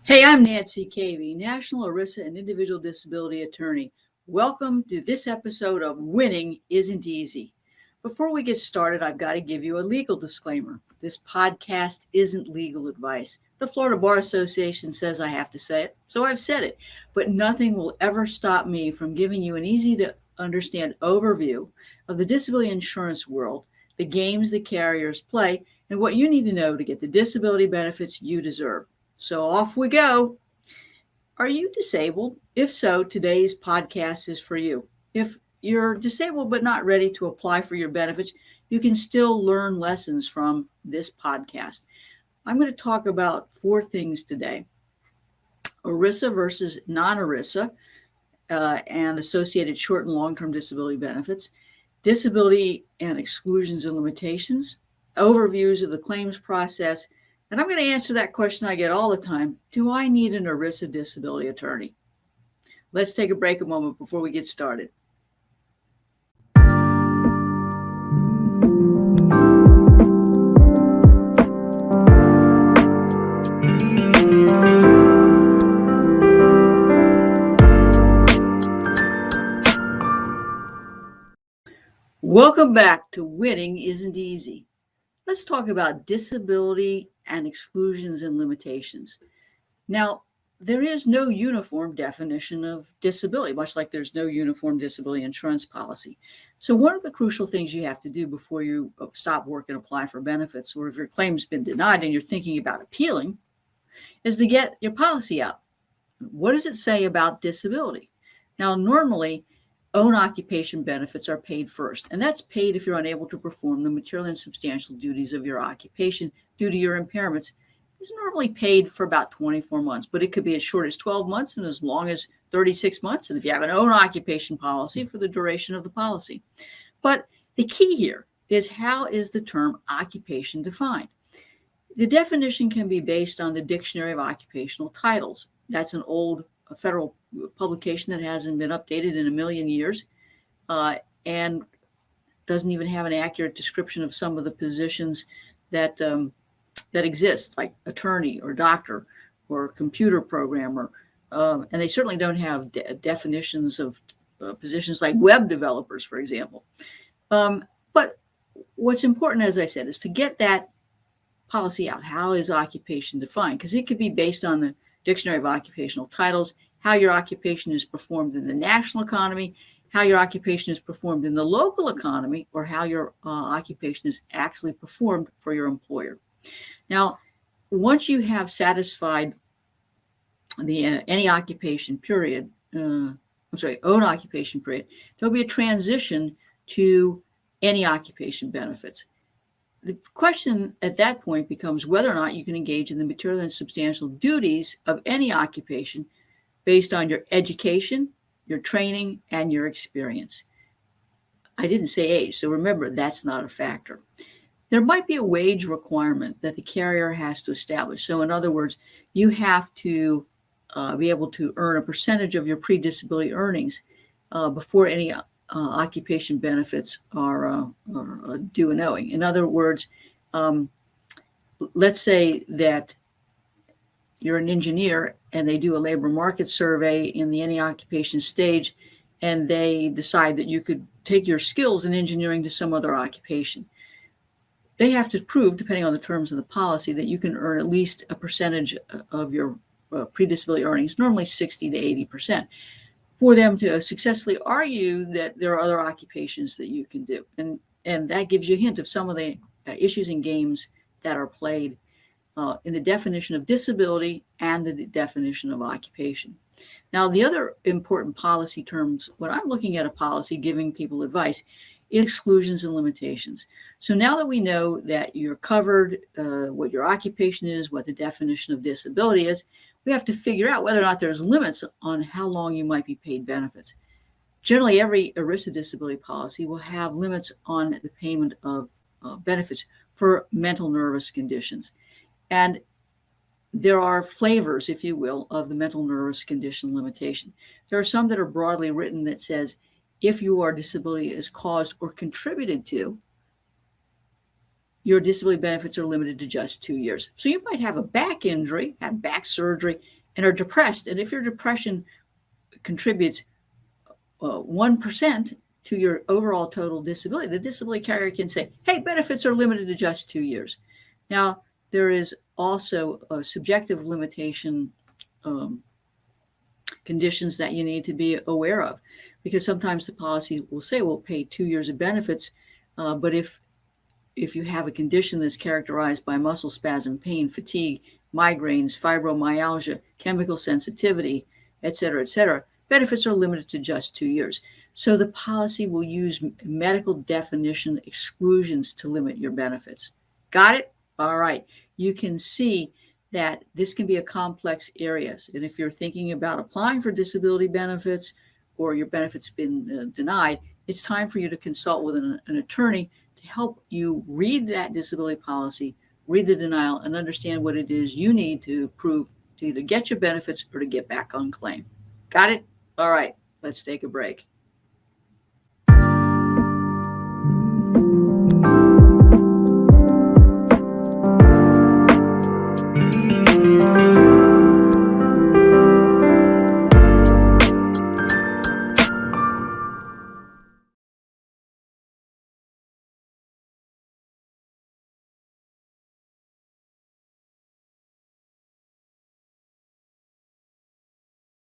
Hey, I'm Nancy Cavey, National ERISA and Individual Disability Attorney. Welcome to this episode of Winning Isn't Easy. Before we get started, I've got to give you a legal disclaimer. This podcast isn't legal advice. The Florida Bar Association says I have to say it, so I've said it. But nothing will ever stop me from giving you an easy-to-understand overview of the disability insurance world, the games the carriers play, and what you need to know to get the disability benefits you deserve. So off we go. Are you disabled? If so, today's podcast is for you. If you're disabled but not ready to apply for your benefits, you can still learn lessons from this podcast. I'm going to talk about 4 things today: ERISA versus non-ERISA and associated short and long-term disability benefits, disability and exclusions and limitations, overviews of the claims process, and I'm going to answer that question I get all the time. Do I need an ERISA disability attorney? Let's take a break a moment before we get started. Welcome back to Winning Isn't Easy. Let's talk about disability and exclusions and limitations. Now, there is no uniform definition of disability, much like there's no uniform disability insurance policy. So one of the crucial things you have to do before you stop work and apply for benefits, or if your claim's been denied and you're thinking about appealing, is to get your policy out. What does it say about disability? Now, normally, own occupation benefits are paid first, and that's paid if you're unable to perform the material and substantial duties of your occupation due to your impairments. It's normally paid for about 24 months, but it could be as short as 12 months and as long as 36 months. And if you have an own occupation policy, for the duration of the policy. But the key here is, how is the term occupation defined? The definition can be based on the Dictionary of Occupational Titles. That's an old federal publication that hasn't been updated in a million years and doesn't even have an accurate description of some of the positions that exist, like attorney or doctor or computer programmer. And they certainly don't have definitions of positions like web developers, for example. But what's important, as I said, is to get that policy out. How is occupation defined? Because it could be based on the Dictionary of Occupational Titles, how your occupation is performed in the national economy, how your occupation is performed in the local economy, or how your occupation is actually performed for your employer. Now, once you have satisfied the any occupation period, own occupation period, there'll be a transition to any occupation benefits. The question at that point becomes whether or not you can engage in the material and substantial duties of any occupation based on your education, your training, and your experience. I didn't say age, so remember, that's not a factor. There might be a wage requirement that the carrier has to establish. So in other words, you have to be able to earn a percentage of your pre-disability earnings before any occupation benefits are due and owing. In other words, let's say that you're an engineer and they do a labor market survey in the any occupation stage, and they decide that you could take your skills in engineering to some other occupation. They have to prove, depending on the terms of the policy, that you can earn at least a percentage of your pre-disability earnings, normally 60 to 80%. For them to successfully argue that there are other occupations that you can do. And that gives you a hint of some of the issues and games that are played in the definition of disability and the definition of occupation. Now, the other important policy terms, when I'm looking at a policy giving people advice, exclusions and limitations. So now that we know that you're covered, what your occupation is, what the definition of disability is, we have to figure out whether or not there's limits on how long you might be paid benefits. Generally, every ERISA disability policy will have limits on the payment of benefits for mental nervous conditions. And there are flavors, if you will, of the mental nervous condition limitation. There are some that are broadly written that says, if your disability is caused or contributed to your disability benefits are limited to just 2 years. So you might have a back injury, have back surgery, and are depressed. And if your depression contributes 1% to your overall total disability, the disability carrier can say, hey, benefits are limited to just 2 years. Now, there is also a subjective limitation conditions that you need to be aware of, because sometimes the policy will say we'll pay 2 years of benefits, but if you have a condition that's characterized by muscle spasm, pain, fatigue, migraines, fibromyalgia, chemical sensitivity, et cetera, benefits are limited to just 2 years. So the policy will use medical definition exclusions to limit your benefits. Got it? All right. You can see that this can be a complex area. And if you're thinking about applying for disability benefits or your benefits been denied, it's time for you to consult with an attorney to help you read that disability policy, read the denial, and understand what it is you need to prove to either get your benefits or to get back on claim. Got it? All right, let's take a break.